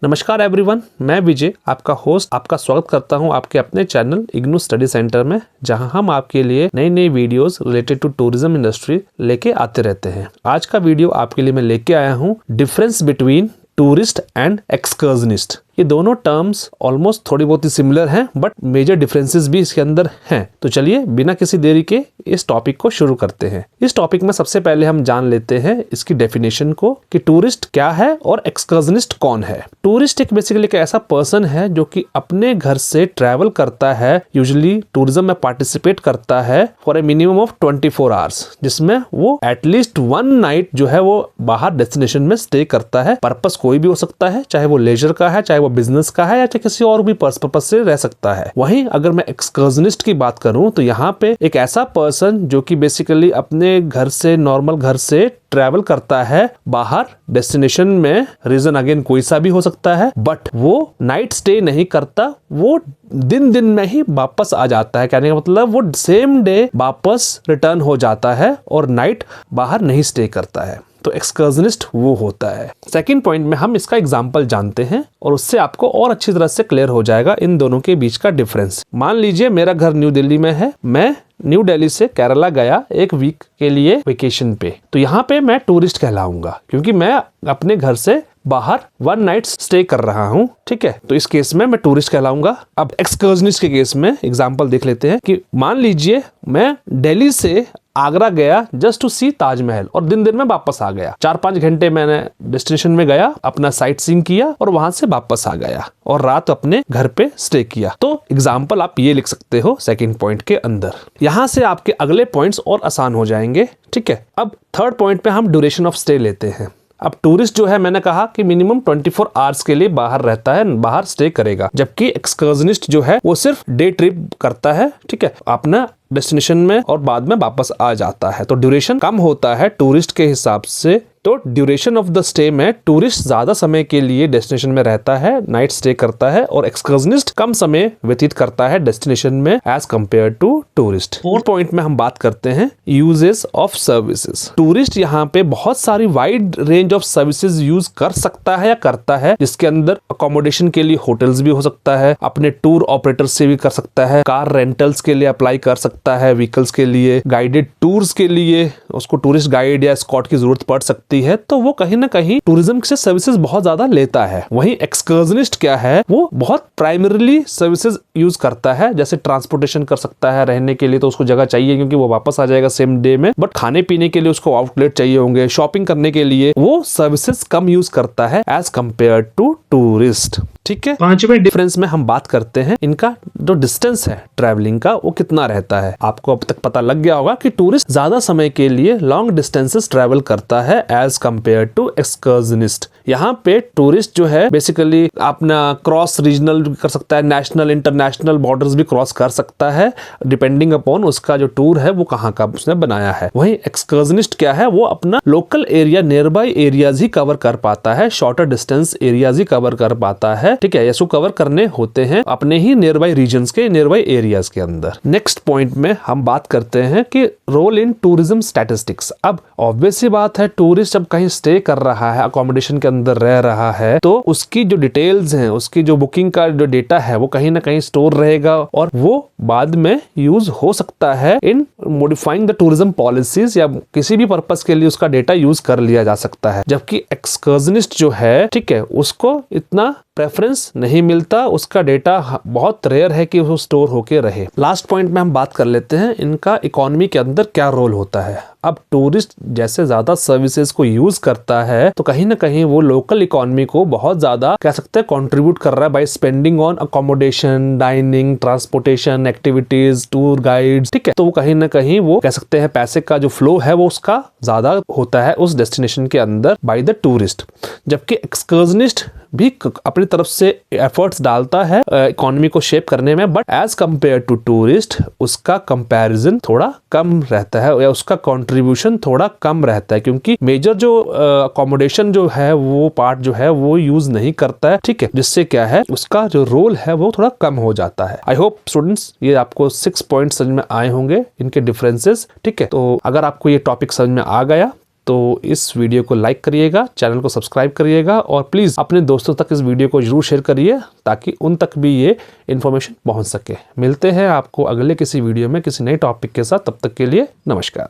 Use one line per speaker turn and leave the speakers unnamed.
नमस्कार एवरीवन, मैं विजय आपका होस्ट आपका स्वागत करता हूं आपके अपने चैनल इग्नू स्टडी सेंटर में, जहां हम आपके लिए नई नई videos related to tourism industry लेके आते रहते हैं। आज का वीडियो आपके लिए मैं लेके आया हूं डिफरेंस बिटवीन टूरिस्ट एंड एक्सकर्जनिस्ट। ये दोनों टर्म्स ऑलमोस्ट थोड़ी बहुत ही सिमिलर हैं, बट मेजर डिफरेंसेस भी इसके अंदर हैं। तो चलिए बिना किसी देरी के इस टॉपिक को शुरू करते हैं। इस टॉपिक में सबसे पहले हम जान लेते हैं इसकी डेफिनेशन को कि टूरिस्ट क्या है और एक्सकर्जनिस्ट कौन है। टूरिस्ट एक बेसिकली एक ऐसा पर्सन है जो कि अपने घर से ट्रैवल करता है, यूजुअली टूरिज्म में पार्टिसिपेट करता है for a minimum of 24 hours, जिसमें वो एटलीस्ट 1 नाइट जो है वो बाहर डेस्टिनेशन में स्टे करता है। पर्पस कोई भी हो सकता है, चाहे वो लेजर का है, चाहे वो बिजनेस का है, या चाहे किसी और भी पर्पस से रह सकता है। वहीं अगर मैं एक्सकर्जनिस्ट की बात करूं तो यहाँ पे एक ऐसा पर्सन जो कि बेसिकली अपने घर से, नॉर्मल घर से ट्रैवल करता है बाहर डेस्टिनेशन में, रीजन अगेन कोई सा भी हो सकता है, बट वो नाइट स्टे नहीं करता, वो दिन में ही वापस आ जाता है। कहने का मतलब वो सेम डे वापस रिटर्न हो जाता है और नाइट बाहर नहीं स्टे करता है। तो एक्सकर्जनिस्ट वो होता है। सेकंड पॉइंट में हम इसका एग्जांपल जानते हैं और उससे आपको और अच्छी तरह से क्लियर हो जाएगा इन दोनों के बीच का डिफरेंस। मान लीजिए मेरा घर न्यू दिल्ली में है, मैं न्यू दिल्ली से केरला गया एक वीक के लिए वेकेशन पे, तो यहाँ पे मैं टूरिस्ट कहलाऊंगा क्योंकि मैं अपने घर से बाहर 1 नाइट स्टे कर रहा हूँ। ठीक है, तो इस केस में मैं टूरिस्ट कहलाऊंगा। अब एक्सकर्जनिस्ट के केस में एग्जांपल देख लेते हैं कि मान लीजिए मैं दिल्ली से आगरा गया जस्ट टू सी ताजमहल और दिन में वापस आ गया। 4-5 घंटे मैंने डेस्टिनेशन में गया, अपना साइट सीइंग किया और वहां से वापस आ गया और रात अपने घर पे स्टे किया। तो एग्जाम्पल आप ये लिख सकते हो सेकंड पॉइंट के अंदर। यहां से आपके अगले पॉइंट्स और आसान हो जाएंगे। ठीक है, अब थर्ड पॉइंट पे हम ड्यूरेशन ऑफ स्टे लेते हैं। अब टूरिस्ट जो है, मैंने कहा कि मिनिमम 24 आवर्स के लिए बाहर रहता है, बाहर स्टे करेगा, जबकि एक्सकर्जनिस्ट जो है वो सिर्फ डे ट्रिप करता है। ठीक है, अपना डेस्टिनेशन में और बाद में वापस आ जाता है। तो ड्यूरेशन कम होता है टूरिस्ट के हिसाब से। तो ड्यूरेशन ऑफ द स्टे में टूरिस्ट ज्यादा समय के लिए डेस्टिनेशन में रहता है, नाइट स्टे करता है, और एक्सकर्जनिस्ट कम समय व्यतीत करता है डेस्टिनेशन में as compare to tourist. Fourth point में हम बात करते हैं यूजेस ऑफ सर्विसेज। टूरिस्ट यहाँ पे बहुत सारी wide range of services use कर सकता है या करता है, जिसके अंदर अकोमोडेशन के लिए होटल्स भी हो सकता है, अपने टूर ऑपरेटर से भी कर सकता है, कार रेंटल्स के लिए अप्लाई कर सकता है, व्हीकल्स के लिए, गाइडेड टूर्स के लिए उसको टूरिस्ट गाइड या स्कॉट की जरूरत पड़ सकती है। तो वो कहीं ना कहीं टूरिज्म से सर्विसेज बहुत ज्यादा लेता है। वहीं एक्सकर्जनिस्ट क्या है, वो बहुत प्राइमरीली सर्विसेज यूज करता है, जैसे ट्रांसपोर्टेशन कर सकता है, रहने के लिए तो उसको जगह चाहिए क्योंकि वो वापस आ जाएगा सेम डे में, बट खाने पीने के लिए उसको आउटलेट चाहिए होंगे, शॉपिंग करने के लिए वो सर्विसेज कम यूज करता है एज कंपेयर टू टूरिस्ट। ठीक है, पांचवें डिफरेंस में हम बात करते हैं इनका जो डिस्टेंस है ट्रैवलिंग का वो कितना रहता है। आपको अब तक पता लग गया होगा कि टूरिस्ट ज्यादा समय के लिए लॉन्ग डिस्टेंसेस ट्रैवल करता है एज कंपेयर टू एक्सकर्जनिस्ट। यहाँ पे टूरिस्ट जो है बेसिकली अपना क्रॉस रीजनल भी कर सकता है, नेशनल इंटरनेशनल बॉर्डर्स भी क्रॉस कर सकता है, डिपेंडिंग अपॉन उसका जो टूर है वो कहाँ का उसने बनाया है। वहीं एक्सकर्जनिस्ट क्या है, वो अपना local area, near by areas he cover कर पाता है, शॉर्टर डिस्टेंस एरियाज ही कवर कर पाता है। ठीक है, इसको कवर करने होते हैं अपने ही नियर बाय रीजन्स के, नियर बाय एरियाज के अंदर। नेक्स्ट पॉइंट में हम बात करते हैं कि रोल इन टूरिज्म स्टैटिस्टिक्स। अब ऑब्वियस सी बात है, टूरिस्ट जब कहीं स्टे कर रहा है, अकोमोडेशन के अंदर रह रहा है, तो उसकी जो डिटेल्स हैं, उसकी जो बुकिंग का जो डेटा है वो कहीं ना कहीं स्टोर रहेगा और वो बाद में यूज हो सकता है इन मॉडिफाइंग द टूरिज्म पॉलिसीज, या किसी भी पर्पस के लिए उसका डेटा यूज कर लिया जा सकता है। जबकि एक्सकर्जनिस्ट जो है, ठीक है, उसको इतना प्रेफरेंस नहीं मिलता, उसका डेटा बहुत रेयर है कि वो स्टोर होके रहे। लास्ट पॉइंट में हम बात कर लेते हैं इनका इकोनॉमी के अंदर क्या रोल होता है। अब टूरिस्ट जैसे ज्यादा सर्विसेज को यूज करता है तो कहीं ना कहीं वो लोकल इकोनॉमी को बहुत ज्यादा कह सकते हैं कंट्रीब्यूट कर रहा है by spending on accommodation, dining, transportation, activities, tour guides. ठीक है, तो वो कहीं ना कहीं वो कह सकते हैं पैसे का जो फ्लो है वो उसका ज्यादा होता है उस डेस्टिनेशन के अंदर बाय द टूरिस्ट। जबकि एक्सकर्जनिस्ट भी अपनी तरफ से एफर्ट्स डालता है इकोनॉमी को शेप करने में, but as compare to tourist उसका कंपैरिजन थोड़ा कम रहता है या उसका कंट्रीब्यूशन थोड़ा कम रहता है, क्योंकि मेजर जो अकोमोडेशन जो है वो पार्ट जो है वो यूज नहीं करता है। ठीक है, जिससे क्या है उसका जो रोल है वो थोड़ा कम हो जाता है। आई होप स्टूडेंट्स ये आपको 6 पॉइंट समझ में आए होंगे इनके डिफरेंसेस। ठीक है, तो अगर आपको ये टॉपिक समझ में आ गया तो इस वीडियो को लाइक करिएगा, चैनल को सब्सक्राइब करिएगा और प्लीज़ अपने दोस्तों तक इस वीडियो को जरूर शेयर करिए ताकि उन तक भी ये इन्फॉर्मेशन पहुंच सके। मिलते हैं आपको अगले किसी वीडियो में किसी नए टॉपिक के साथ, तब तक के लिए नमस्कार।